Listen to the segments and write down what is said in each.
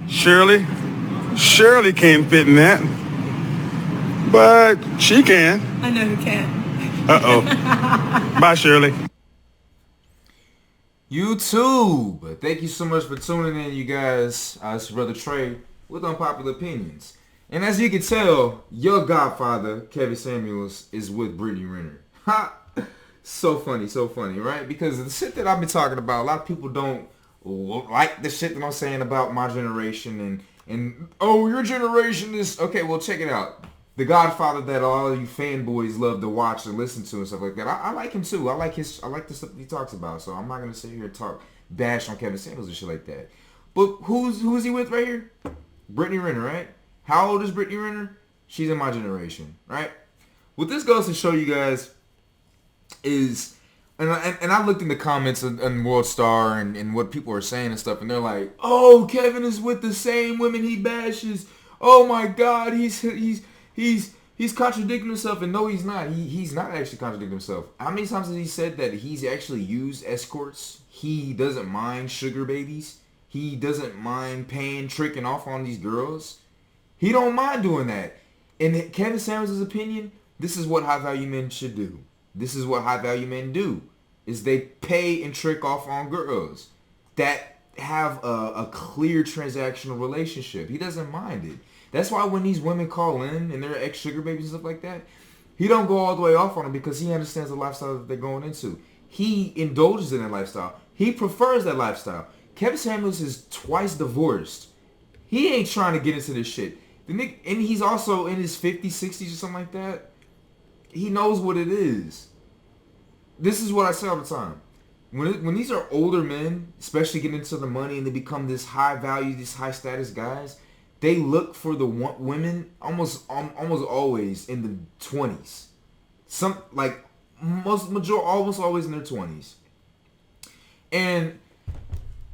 Shirley can't fit in that, but she can. I know who can. Uh-oh. Bye, Shirley. YouTube, thank you so much for tuning in, you guys. It's your brother Trey with Unpopular Opinions. And as you can tell, your godfather, Kevin Samuels, is with Brittany Renner. Ha! So funny, right? Because the shit that I've been talking about, a lot of people don't like the shit that I'm saying about my generation and oh, your generation is... Okay, well, check it out. The Godfather that all of you fanboys love to watch and listen to and stuff like that. I like him too. I like the stuff that he talks about. So I'm not gonna sit here and bash on Kevin Samuels and shit like that. But who's he with right here? Brittany Renner, right? How old is Brittany Renner? She's in my generation, right? What this goes to show you guys is, and I looked in the comments on World Star and what people are saying and stuff, and they're like, oh, Kevin is with the same women he bashes. Oh my God, he's contradicting himself, and no, he's not. He's not actually contradicting himself. How many times has he said that he's actually used escorts? He doesn't mind sugar babies. He doesn't mind tricking off on these girls. He don't mind doing that. In Kevin Samuels' opinion, this is what high value men should do. This is what high value men do. Is they pay and trick off on girls that have a clear transactional relationship. He doesn't mind it. That's why when these women call in and they're ex-sugar babies and stuff like that, he don't go all the way off on them because he understands the lifestyle that they're going into. He indulges in that lifestyle. He prefers that lifestyle. Kevin Samuels is twice divorced. He ain't trying to get into this shit. And he's also in his 50s, 60s or something like that. He knows what it is. This is what I say all the time. When these are older men, especially getting into the money and they become this high value, these high status guys, they look for the women almost always in the 20s. Almost always in their 20s. And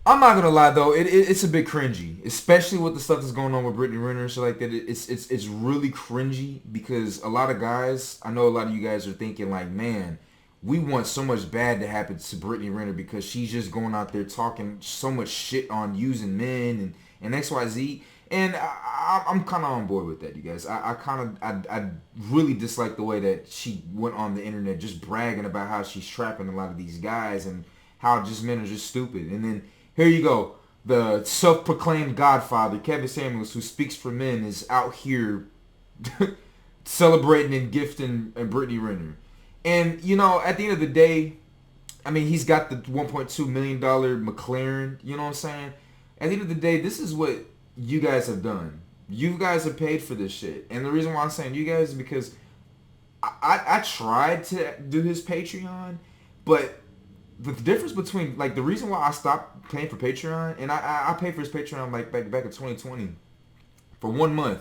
I'm not gonna lie though, it's a bit cringy, especially with the stuff that's going on with Brittany Renner and shit like that. It's really cringy because a lot of guys, I know a lot of you guys are thinking like, man, we want so much bad to happen to Brittany Renner because she's just going out there talking so much shit on using men and XYZ. And I'm kind of on board with that, you guys. I really dislike the way that she went on the internet just bragging about how she's trapping a lot of these guys and how just men are just stupid. And then here you go. The self-proclaimed godfather, Kevin Samuels, who speaks for men, is out here celebrating and gifting Brittany Renner. And, you know, at the end of the day, I mean, he's got the $1.2 million Mclaren. You know what I'm saying? At the end of the day, this is what you guys have done. You guys are paid for this shit. And the reason why I'm saying you guys is because I tried to do his Patreon, but the difference between, like, the reason why I stopped paying for Patreon, and I paid for his Patreon like back in 2020 for 1 month.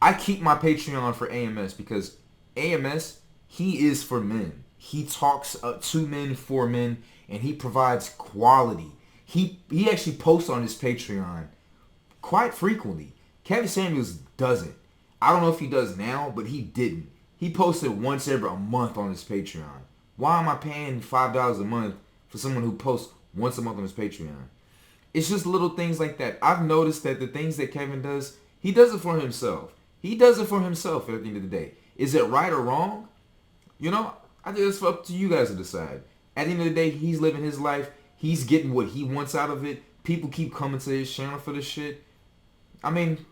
I keep my Patreon for AMS because AMS, he is for men. He talks to men, for men, and he provides quality. He actually posts on his Patreon quite frequently. Kevin Samuels doesn't. I don't know if he does now, but he didn't. He posted once every a month on his Patreon. Why am I paying $5 a month for someone who posts once a month on his Patreon? It's just little things like that. I've noticed that the things that Kevin does, he does it for himself. He does it for himself at the end of the day. Is it right or wrong? You know, I think it's up to you guys to decide. At the end of the day, he's living his life. He's getting what he wants out of it. People keep coming to his channel for this shit. I mean,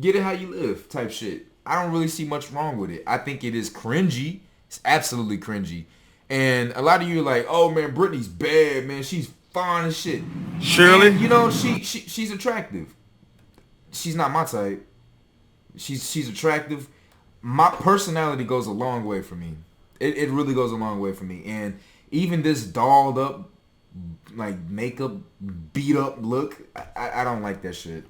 get it how you live type shit. I don't really see much wrong with it. I think it is cringy. It's absolutely cringy. And a lot of you are like, oh man, Brittany's bad, man. She's fine as shit. Shirley? And, you know, she's attractive. She's not my type. She's attractive. My personality goes a long way for me. It really goes a long way for me. And even this dolled up, like makeup, beat up look, I don't like that shit.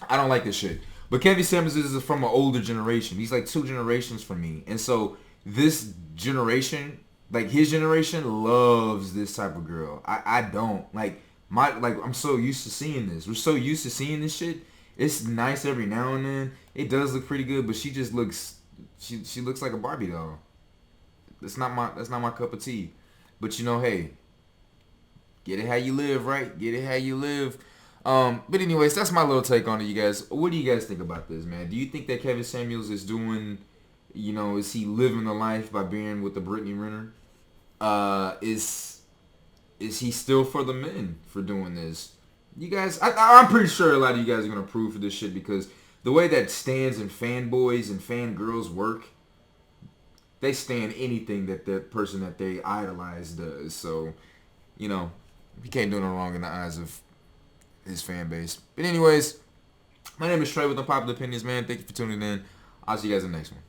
I don't like this shit. But Kevin Samuels is from an older generation. He's like 2 generations from me. And so this generation, like his generation, loves this type of girl. I don't. I'm so used to seeing this. We're so used to seeing this shit. It's nice every now and then. It does look pretty good, but she just looks she looks like a Barbie doll. That's not my cup of tea. But you know, hey, get it how you live, right? Get it how you live. But anyways, that's my little take on it, you guys. What do you guys think about this, man? Do you think that Kevin Samuels is doing, is he living the life by being with the Brittany Renner? Is he still for the men for doing this? You guys, I'm pretty sure a lot of you guys are gonna approve for this shit because the way that stans and fanboys and fangirls work, they stand anything that the person that they idolize does. So, he can't do no wrong in the eyes of his fan base. But anyways, my name is Trey with Unpopular Opinions, man. Thank you for tuning in. I'll see you guys in the next one.